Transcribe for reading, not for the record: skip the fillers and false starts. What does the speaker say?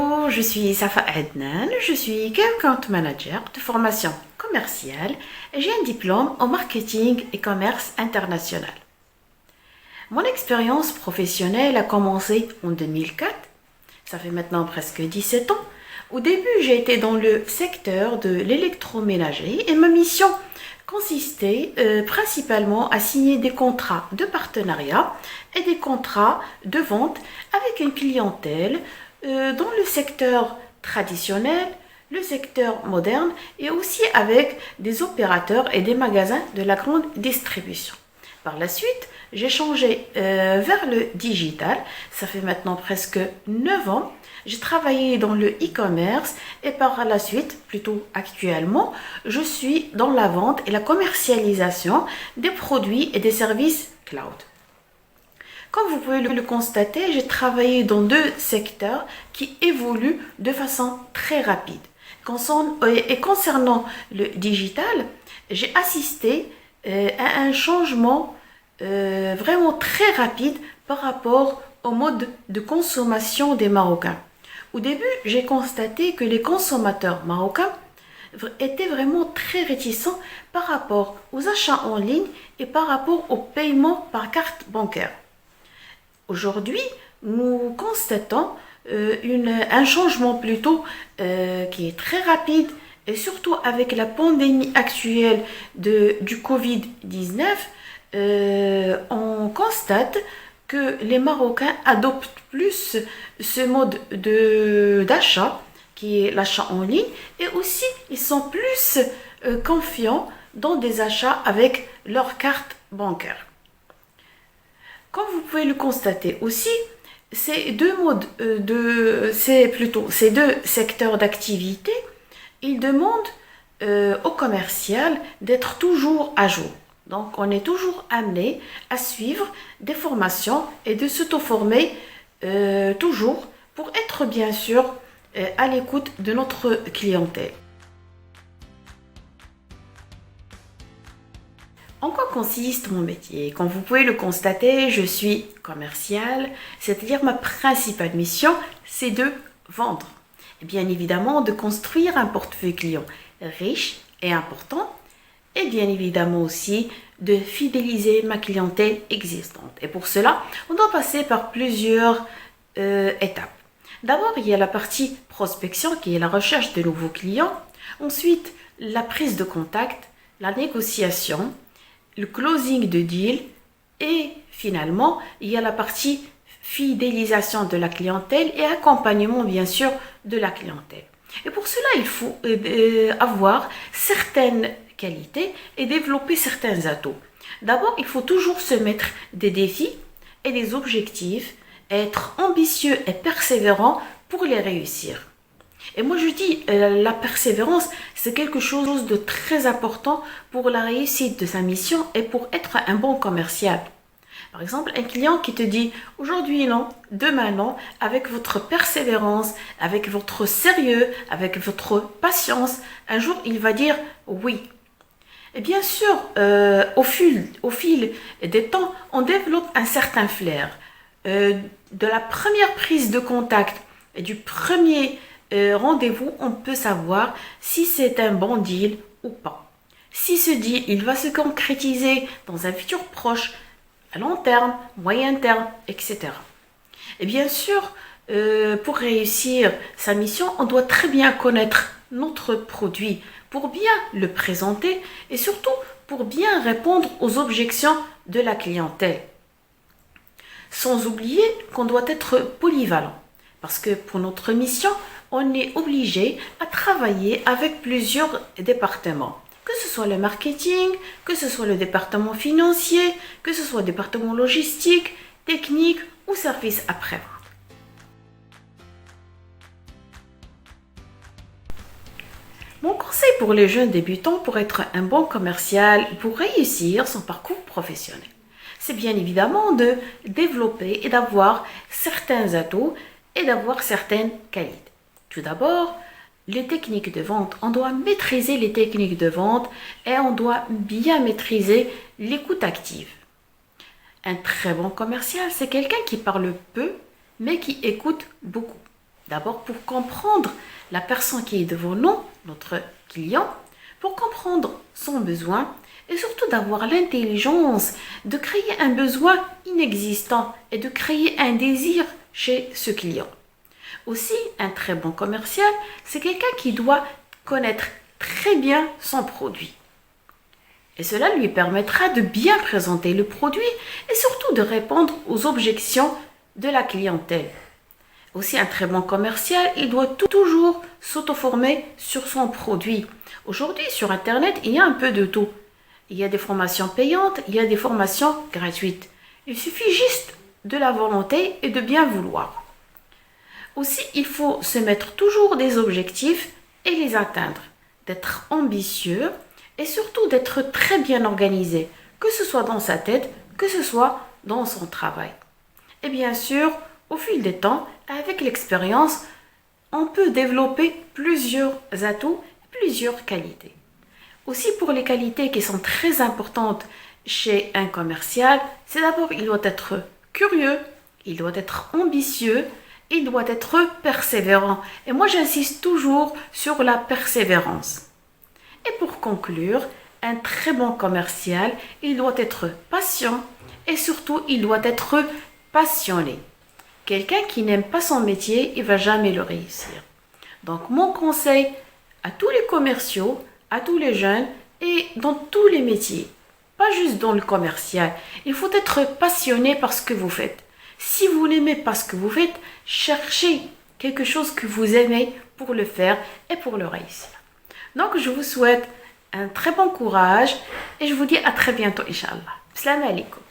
Bonjour, je suis Safa Adnan, je suis Key Account Manager de formation commerciale et j'ai un diplôme en marketing et commerce international. Mon expérience professionnelle a commencé en 2004, ça fait maintenant presque 17 ans. Au début, j'ai été dans le secteur de l'électroménager et ma mission consistait principalement à signer des contrats de partenariat et des contrats de vente avec une clientèle dans le secteur traditionnel, le secteur moderne et aussi avec des opérateurs et des magasins de la grande distribution. Par la suite, j'ai changé vers le digital. Ça fait maintenant presque 9 ans. J'ai travaillé dans le e-commerce et par la suite, plutôt actuellement, je suis dans la vente et la commercialisation des produits et des services cloud. Comme vous pouvez le constater, j'ai travaillé dans deux secteurs qui évoluent de façon très rapide. Et concernant le digital, j'ai assisté à un changement vraiment très rapide par rapport au mode de consommation des Marocains. Au début, j'ai constaté que les consommateurs marocains étaient vraiment très réticents par rapport aux achats en ligne et par rapport au paiement par carte bancaire. Aujourd'hui, nous constatons un changement plutôt qui est très rapide et surtout avec la pandémie actuelle du Covid-19, on constate que les Marocains adoptent plus ce mode d'achat qui est l'achat en ligne et aussi ils sont plus confiants dans des achats avec leur carte bancaire. Comme vous pouvez le constater aussi, ces deux ces deux secteurs d'activité, ils demandent au commercial d'être toujours à jour. Donc, on est toujours amené à suivre des formations et de s'auto-former toujours pour être bien sûr à l'écoute de notre clientèle. En quoi consiste mon métier? Comme vous pouvez le constater, je suis commercial, c'est-à-dire ma principale mission, c'est de vendre. Et bien évidemment, de construire un portefeuille client riche et important, et bien évidemment aussi de fidéliser ma clientèle existante. Et pour cela, on doit passer par plusieurs étapes. D'abord, il y a la partie prospection qui est la recherche de nouveaux clients. Ensuite, la prise de contact, la négociation, le closing de deal et finalement, il y a la partie fidélisation de la clientèle et accompagnement bien sûr de la clientèle. Et pour cela, il faut avoir certaines qualités et développer certains atouts. D'abord, il faut toujours se mettre des défis et des objectifs, être ambitieux et persévérant pour les réussir. Et moi je dis, la persévérance, c'est quelque chose de très important pour la réussite de sa mission et pour être un bon commercial. Par exemple, un client qui te dit aujourd'hui non, demain non, avec votre persévérance, avec votre sérieux, avec votre patience, un jour il va dire oui. Et bien sûr, au fil des temps, on développe un certain flair. De la première prise de contact et du premier rendez-vous, on peut savoir si c'est un bon deal ou pas. Si ce deal, il va se concrétiser dans un futur proche, à long terme, moyen terme, etc. Et bien sûr, pour réussir sa mission, on doit très bien connaître notre produit pour bien le présenter et surtout pour bien répondre aux objections de la clientèle. Sans oublier qu'on doit être polyvalent parce que pour notre mission, on est obligé à travailler avec plusieurs départements. Que ce soit le marketing, que ce soit le département financier, que ce soit le département logistique, technique ou service après-vente. Mon conseil pour les jeunes débutants pour être un bon commercial, pour réussir son parcours professionnel, c'est bien évidemment de développer et d'avoir certains atouts et d'avoir certaines qualités. Tout d'abord, les techniques de vente. On doit maîtriser les techniques de vente et on doit bien maîtriser l'écoute active. Un très bon commercial, c'est quelqu'un qui parle peu, mais qui écoute beaucoup. D'abord pour comprendre la personne qui est devant nous, notre client, pour comprendre son besoin et surtout d'avoir l'intelligence de créer un besoin inexistant et de créer un désir chez ce client. Aussi, un très bon commercial, c'est quelqu'un qui doit connaître très bien son produit. Et cela lui permettra de bien présenter le produit et surtout de répondre aux objections de la clientèle. Aussi, un très bon commercial, il doit toujours s'auto-former sur son produit. Aujourd'hui, sur Internet, il y a un peu de tout. Il y a des formations payantes, il y a des formations gratuites. Il suffit juste de la volonté et de bien vouloir. Aussi, il faut se mettre toujours des objectifs et les atteindre, d'être ambitieux et surtout d'être très bien organisé, que ce soit dans sa tête, que ce soit dans son travail. Et bien sûr, au fil des temps, avec l'expérience, on peut développer plusieurs atouts, plusieurs qualités. Aussi pour les qualités qui sont très importantes chez un commercial, c'est d'abord il doit être curieux, il doit être ambitieux, il doit être persévérant. Et moi j'insiste toujours sur la persévérance. Et pour conclure, un très bon commercial, il doit être patient et surtout il doit être passionné. Quelqu'un qui n'aime pas son métier, il ne va jamais le réussir. Donc mon conseil à tous les commerciaux, à tous les jeunes et dans tous les métiers, pas juste dans le commercial, il faut être passionné par ce que vous faites. Si vous n'aimez pas ce que vous faites, cherchez quelque chose que vous aimez pour le faire et pour le réussir. Donc je vous souhaite un très bon courage et je vous dis à très bientôt, Inch'Allah. Salam alaikum.